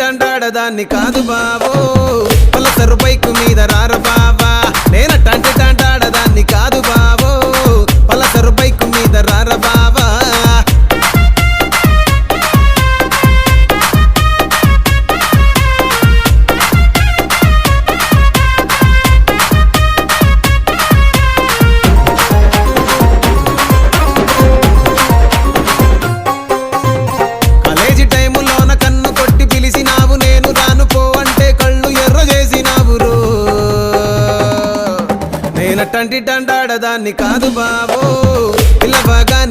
టంటాడదాన్ని కాదు బావో, Pulsar bike మీద రార బావా. నేనట్టంటి టంటాడదాన్ని కాదు బావో, పలసరు బైకు మీద రార బావా. నేనట్టంటి టంటాడదాన్ని కాదు బావో, పిల్లవగా